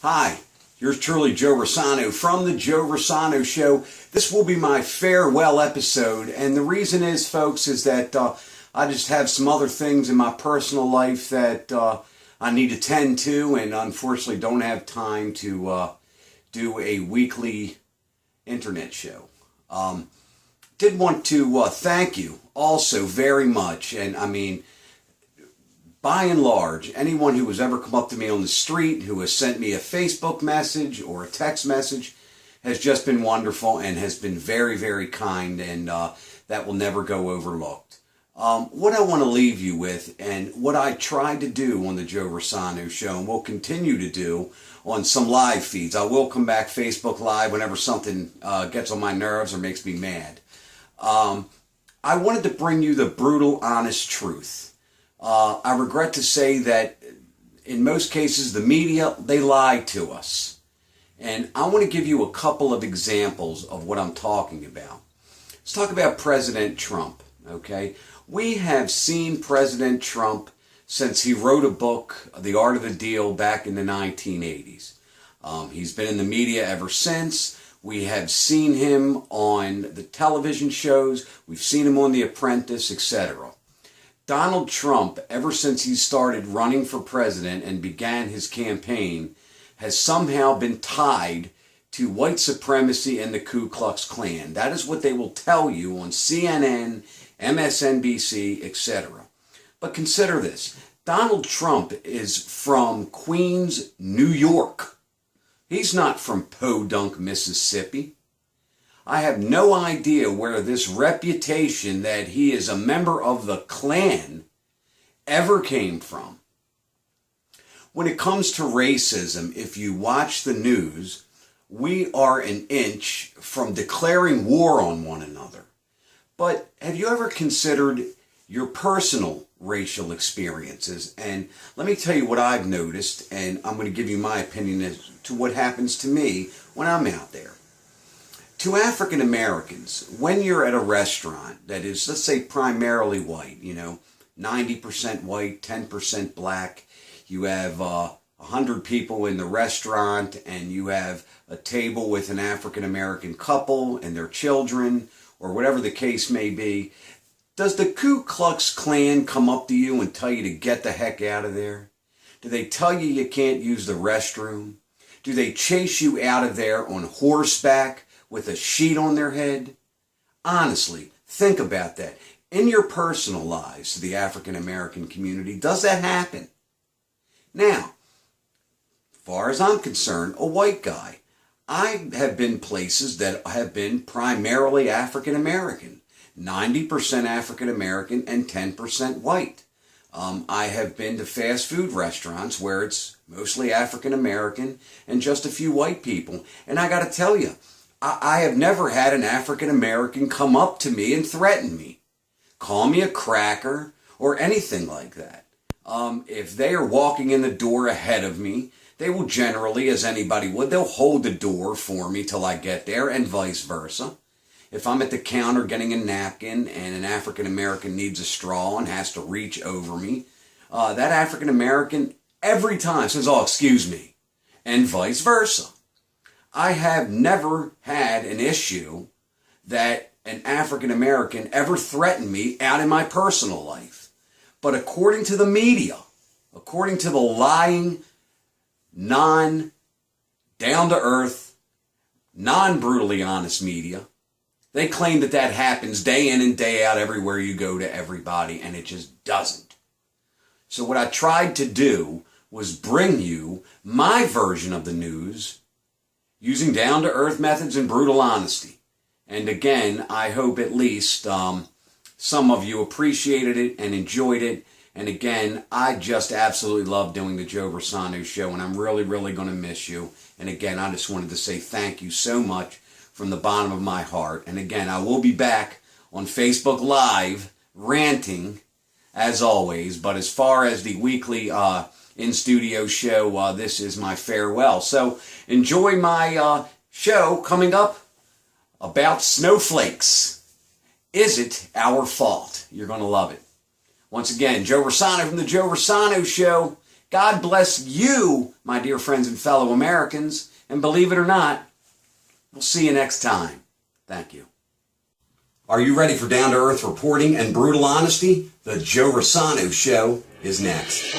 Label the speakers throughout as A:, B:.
A: Hi, yours truly, Joe Rossano from the Joe Rossano Show. This will be my farewell episode, and the reason is, folks, is that I just have some other things in my personal life that I need to tend to, and unfortunately don't have time to do a weekly internet show. Did want to thank you also very much, and I mean, by and large, anyone who has ever come up to me on the street, who has sent me a Facebook message or a text message, has just been wonderful and has been very, very kind, and that will never go overlooked. What I want to leave you with, and what I tried to do on the Joe Rossano Show, and will continue to do on some live feeds. I will come back Facebook Live whenever something gets on my nerves or makes me mad. I wanted to bring you the brutal, honest truth. I regret to say that in most cases, the media, they lie to us. And I want to give you a couple of examples of what I'm talking about. Let's talk about President Trump, okay? We have seen President Trump since he wrote a book, The Art of the Deal, back in the 1980s. He's been in the media ever since. We have seen him on the television shows. We've seen him on The Apprentice, etc. Donald Trump, ever since he started running for president and began his campaign, has somehow been tied to white supremacy and the Ku Klux Klan. That is what they will tell you on CNN, MSNBC, etc. But consider this. Donald Trump is from Queens, New York. He's not from Podunk, Mississippi. I have no idea where this reputation that he is a member of the Klan ever came from. When it comes to racism, if you watch the news, we are an inch from declaring war on one another. But have you ever considered your personal racial experiences? And let me tell you what I've noticed, and I'm going to give you my opinion as to what happens to me when I'm out there. To African Americans, when you're at a restaurant that is, let's say, primarily white, 90% white, 10% black, you have 100 people in the restaurant, and you have a table with an African American couple and their children, or whatever the case may be, does the Ku Klux Klan come up to you and tell you to get the heck out of there? Do they tell you you can't use the restroom? Do they chase you out of there on horseback with a sheet on their head? Honestly, think about that. In your personal lives to the African American community, does that happen? Now, as far as I'm concerned, a white guy, I have been places that have been primarily African American, 90% African American and 10% white. I have been to fast food restaurants where it's mostly African American and just a few white people. And I got to tell you, I have never had an African American come up to me and threaten me, call me a cracker, or anything like that. If they are walking in the door ahead of me, they will generally, as anybody would, they'll hold the door for me till I get there, and vice versa. If I'm at the counter getting a napkin and an African American needs a straw and has to reach over me, that African American every time says, "Oh, excuse me," and vice versa. I have never had an issue that an African American ever threatened me out in my personal life. But according to the media, according to the lying, non-down-to-earth, non-brutally honest media, they claim that that happens day in and day out everywhere you go to everybody, and it just doesn't. So what I tried to do was bring you my version of the news using down-to-earth methods and brutal honesty. And again, I hope at least some of you appreciated it and enjoyed it. And again, I just absolutely love doing the Joe Rossano Show, and I'm really, really going to miss you. And again, I just wanted to say thank you so much from the bottom of my heart. And again, I will be back on Facebook Live ranting, as always. But as far as the weekly in-studio show, this is my farewell. So enjoy my show coming up about snowflakes. Is it our fault? You're going to love it. Once again, Joe Rossano from the Joe Rossano Show. God bless you, my dear friends and fellow Americans. And believe it or not, we'll see you next time. Thank you. Are you ready for down-to-earth reporting and brutal honesty? The Joe Rossano Show is next.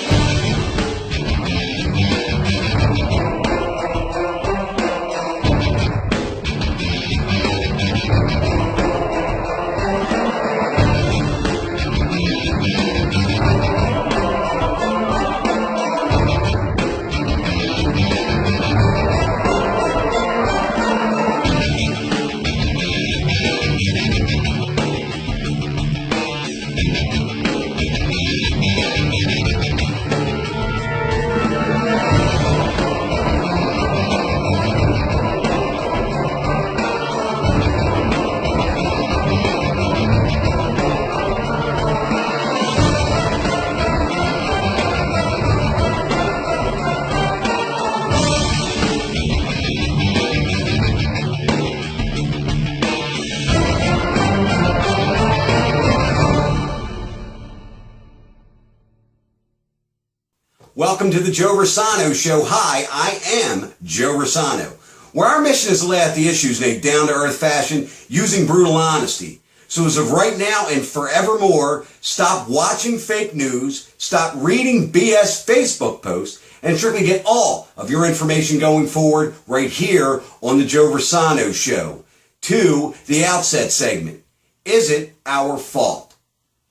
A: Welcome to the Joe Rossano Show. Hi, I am Joe Rossano, where our mission is to lay out the issues in a down-to-earth fashion using brutal honesty. So as of right now and forevermore, stop watching fake news, stop reading BS Facebook posts, and strictly get all of your information going forward right here on the Joe Rossano Show. To the outset segment. Is it our fault?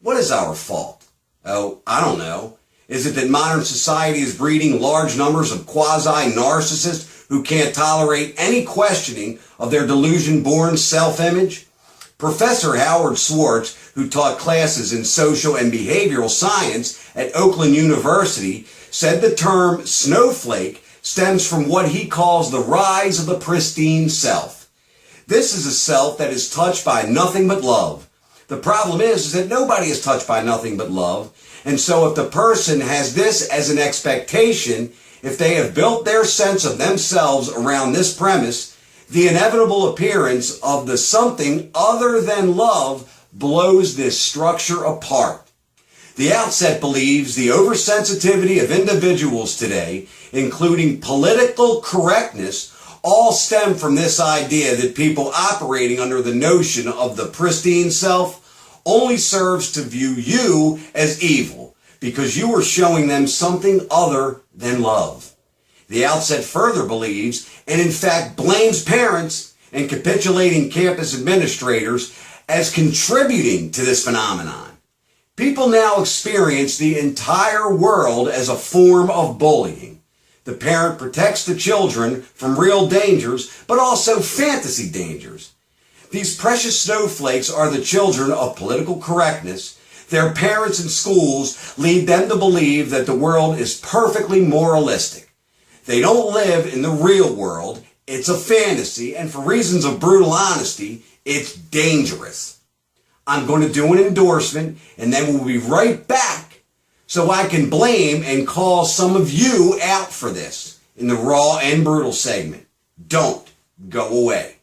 A: What is our fault? Oh, I don't know. Is it that modern society is breeding large numbers of quasi-narcissists who can't tolerate any questioning of their delusion-born self-image? Professor Howard Schwartz, who taught classes in social and behavioral science at Oakland University, said the term snowflake stems from what he calls the rise of the pristine self. This is a self that is touched by nothing but love. The problem is that nobody is touched by nothing but love. And so if the person has this as an expectation, if they have built their sense of themselves around this premise, the inevitable appearance of the something other than love blows this structure apart. The outset believes the oversensitivity of individuals today, including political correctness, all stem from this idea that people operating under the notion of the pristine self only serves to view you as evil because you are showing them something other than love. The outset further believes, and in fact blames parents and capitulating campus administrators as contributing to this phenomenon. People now experience the entire world as a form of bullying. The parent protects the children from real dangers, but also fantasy dangers. These precious snowflakes are the children of political correctness. Their parents and schools lead them to believe that the world is perfectly moralistic. They don't live in the real world. It's a fantasy, and for reasons of brutal honesty, it's dangerous. I'm going to do an endorsement, and then we'll be right back so I can blame and call some of you out for this in the raw and brutal segment. Don't go away.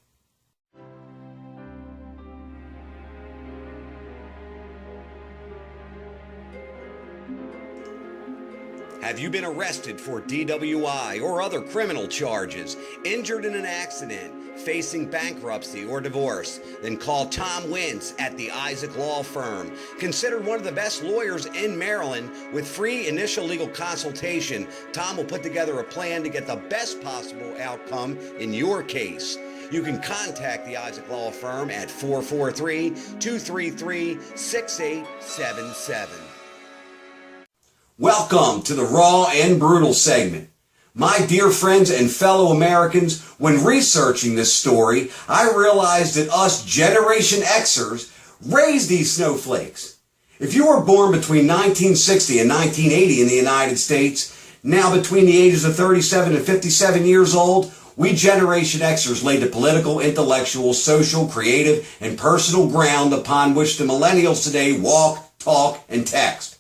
A: Have you been arrested for DWI or other criminal charges, injured in an accident, facing bankruptcy or divorce? Then call Tom Wentz at the Isaac Law Firm. Considered one of the best lawyers in Maryland, with free initial legal consultation, Tom will put together a plan to get the best possible outcome in your case. You can contact the Isaac Law Firm at 443-233-6877. Welcome to the raw and brutal segment. My dear friends and fellow Americans, when researching this story, I realized that us Generation Xers raised these snowflakes. If you were born between 1960 and 1980 in the United States, now between the ages of 37 and 57 years old, we Generation Xers laid the political, intellectual, social, creative, and personal ground upon which the millennials today walk, talk, and text.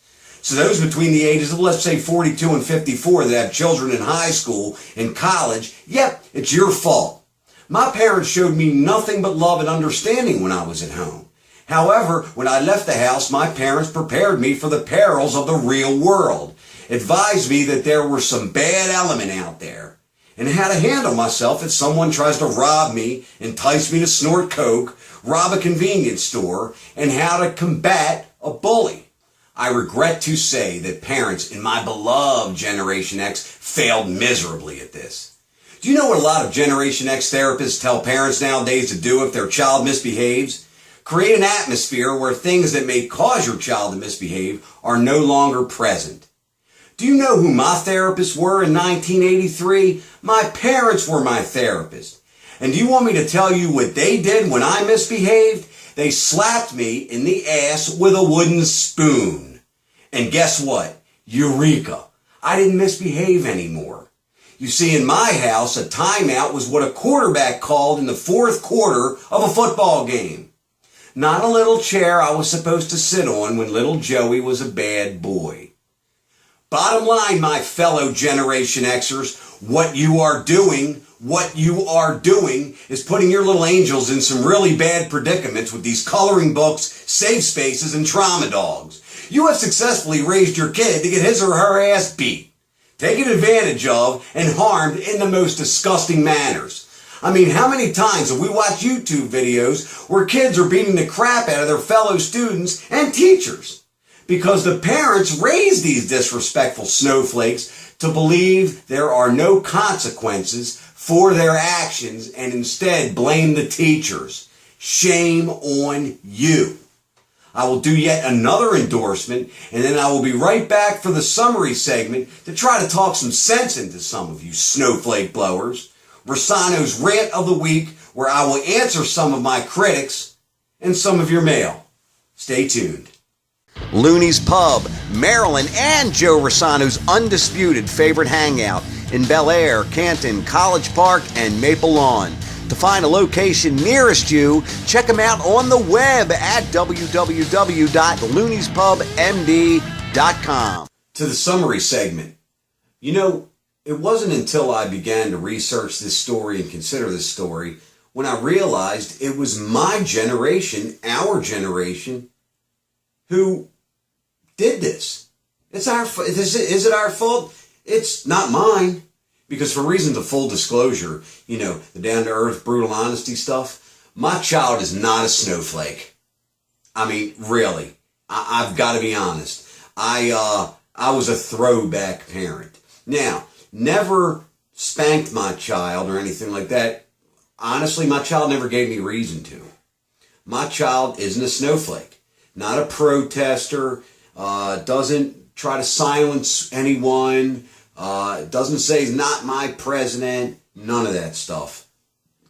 A: So those between the ages of, let's say, 42 and 54 that have children in high school and college, yep, it's your fault. My parents showed me nothing but love and understanding when I was at home. However, when I left the house, my parents prepared me for the perils of the real world. advised me that there were some bad element out there and how to handle myself if someone tries to rob me, entice me to snort coke, rob a convenience store, and how to combat a bully. I regret to say that parents in my beloved Generation X failed miserably at this. Do you know what a lot of Generation X therapists tell parents nowadays to do if their child misbehaves? Create an atmosphere where things that may cause your child to misbehave are no longer present. Do you know who my therapists were in 1983? My parents were my therapists. And do you want me to tell you what they did when I misbehaved? They slapped me in the ass with a wooden spoon. And guess what? Eureka! I didn't misbehave anymore. You see, in my house, a timeout was what a quarterback called in the fourth quarter of a football game. Not a little chair I was supposed to sit on when little Joey was a bad boy. Bottom line, my fellow Generation Xers, what you are doing is putting your little angels in some really bad predicaments with these coloring books, safe spaces, and trauma dogs. You have successfully raised your kid to get his or her ass beat, taken advantage of, and harmed in the most disgusting manners. I mean, how many times have we watched YouTube videos where kids are beating the crap out of their fellow students and teachers? Because the parents raise these disrespectful snowflakes to believe there are no consequences for their actions and instead blame the teachers. Shame on you. I will do yet another endorsement, and then I will be right back for the summary segment to try to talk some sense into some of you snowflake blowers. Rossano's Rant of the Week, where I will answer some of my critics and some of your mail. Stay tuned. Looney's Pub, Maryland, and Joe Rossano's undisputed favorite hangout in Bel Air, Canton, College Park, and Maple Lawn. To find a location nearest you, check them out on the web at www.looneyspubmd.com. To the summary segment. You know, it wasn't until I began to research this story and consider this story when I realized it was my generation, our generation, who did this. Is it our fault? It's not mine. Because for reasons of full disclosure, you know, the down-to-earth, brutal honesty stuff, my child is not a snowflake. I mean, really. I've got to be honest. I was a throwback parent. Now, never spanked my child or anything like that. Honestly, my child never gave me reason to. My child isn't a snowflake. Not a protester. Doesn't try to silence anyone. Doesn't say he's not my president. None of that stuff.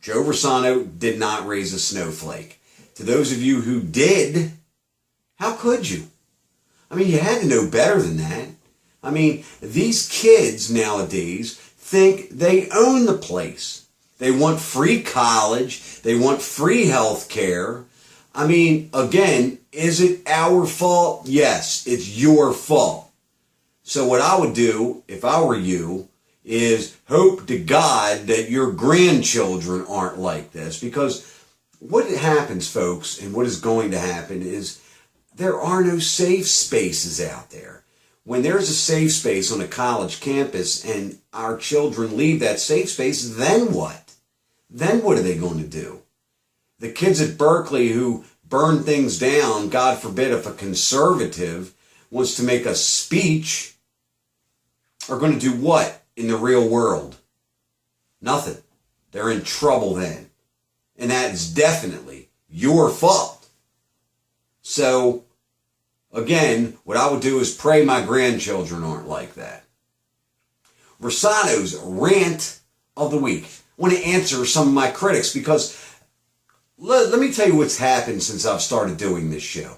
A: Joe Rossano did not raise a snowflake. To those of you who did, how could you? I mean, you had to know better than that. I mean, these kids nowadays think they own the place. They want free college. They want free health care. I mean, again, is it our fault? Yes, it's your fault. So what I would do, if I were you, is hope to God that your grandchildren aren't like this. Because what happens, folks, and what is going to happen is there are no safe spaces out there. When there's a safe space on a college campus and our children leave that safe space, then what? Then what are they going to do? The kids at Berkeley who burn things down, God forbid if a conservative wants to make a speech, are going to do what in the real world? Nothing. They're in trouble then. And that is definitely your fault. So, again, what I would do is pray my grandchildren aren't like that. Rossano's Rant of the Week. I want to answer some of my critics because let me tell you what's happened since I've started doing this show.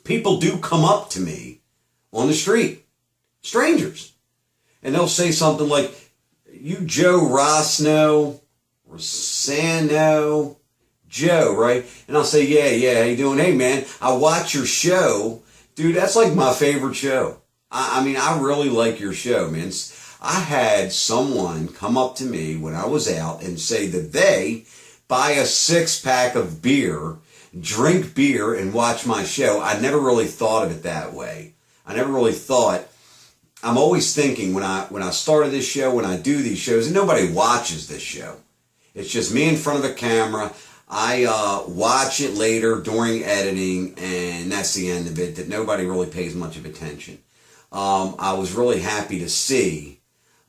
A: People do come up to me on the street, strangers, and they'll say something like, "You Joe Rossano, Joe, right?" And I'll say, yeah, how you doing? Hey, man, I watch your show. Dude, that's like my favorite show. I mean, I really like your show, man. I had someone come up to me when I was out and say that they buy a 6-pack of beer, drink beer, and watch my show. I never really thought of it that way. I never really thought I'm always thinking when I started this show, when I do these shows, and nobody watches this show. It's just me in front of a camera. I watch it later during editing, and that's the end of it, that nobody really pays much of attention. I was really happy to see,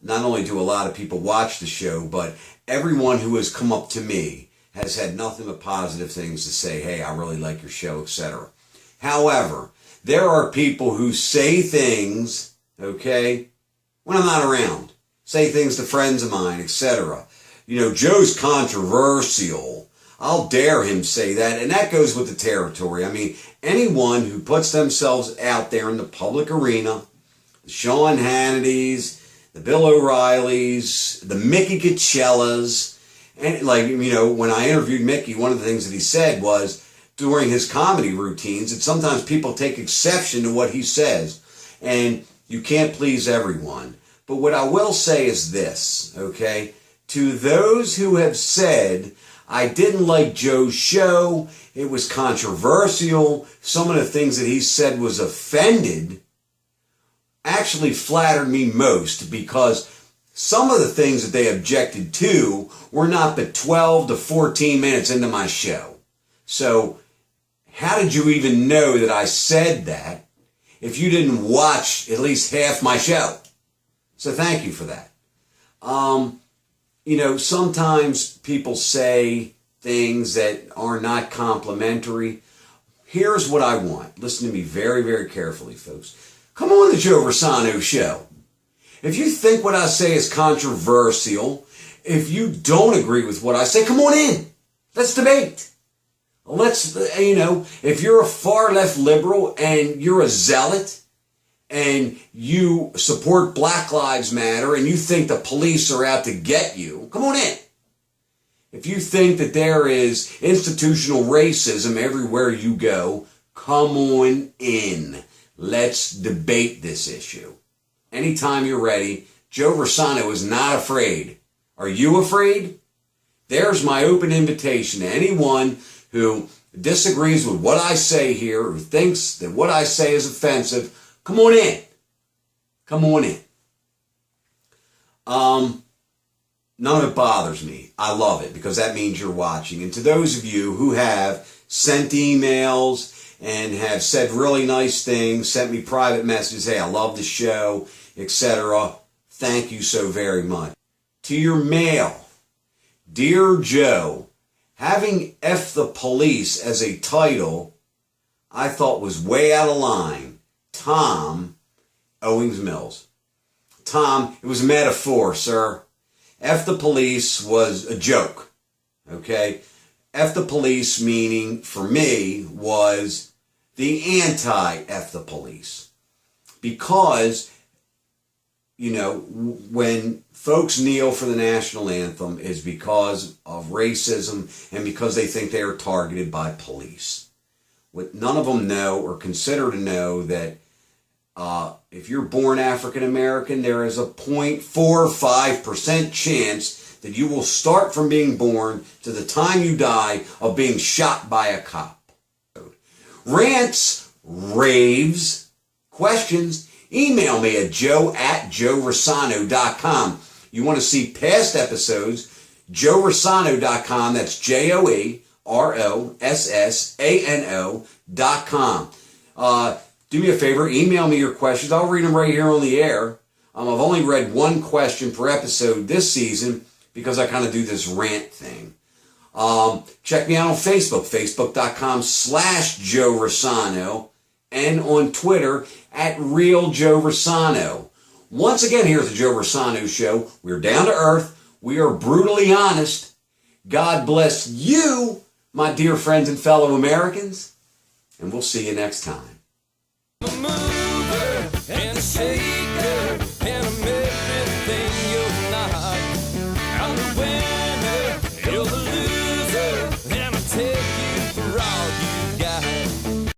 A: not only do a lot of people watch the show, but everyone who has come up to me has had nothing but positive things to say. Hey, I really like your show, etc. However, there are people who say things, okay, when I'm not around. Say things to friends of mine, etc. You know, Joe's controversial. I'll dare him say that, and that goes with the territory. I mean, anyone who puts themselves out there in the public arena, the Sean Hannitys, the Bill O'Reillys, the Mickey Coachellas, and like, you know, when I interviewed Mickey, one of the things that he said was during his comedy routines that sometimes people take exception to what he says, and you can't please everyone. But what I will say is this, okay? To those who have said, I didn't like Joe's show, it was controversial, some of the things that he said was offended, actually flattered me most, because some of the things that they objected to were not but 12 to 14 minutes into my show. So how did you even know that I said that if you didn't watch at least half my show? So thank you for that. You know, sometimes people say things that are not complimentary. Here's what I want. Listen to me very, very carefully, folks. Come on the Joe Rossano Show. If you think what I say is controversial, if you don't agree with what I say, come on in. Let's debate. Let's, you know, if you're a far left liberal and you're a zealot and you support Black Lives Matter and you think the police are out to get you, come on in. If you think that there is institutional racism everywhere you go, come on in. Let's debate this issue. Anytime you're ready, Joe Rossano is not afraid. Are you afraid? There's my open invitation to anyone who disagrees with what I say here, who thinks that what I say is offensive. Come on in. Come on in. None of it bothers me. I love it because that means you're watching. And to those of you who have sent emails and have said really nice things, sent me private messages, hey, I love the show, etc., thank you so very much. To your mail, Dear Joe, having F the Police as a title I thought was way out of line. Tom, Owings Mills. Tom, it was a metaphor, sir. F the Police was a joke, okay? F the Police meaning, for me, was the anti-F the Police. Because, you know, when folks kneel for the national anthem is because of racism and because they think they are targeted by police. What none of them know or consider to know that if you're born African American, there is a 0.45% chance that you will start from being born to the time you die of being shot by a cop. Rants, raves, questions, email me at joe@joerossano.com. You want to see past episodes, JoeRossano.com, that's JoeRossano.com. Do me a favor, email me your questions. I'll read them right here on the air. I've only read one question per episode this season because I kind of do this rant thing. Check me out on Facebook, facebook.com/JoeRossano, and on Twitter @RealJoeRossano. Once again, here's the Joe Rossano Show. We're down to earth. We are brutally honest. God bless you, my dear friends and fellow Americans, and we'll see you next time.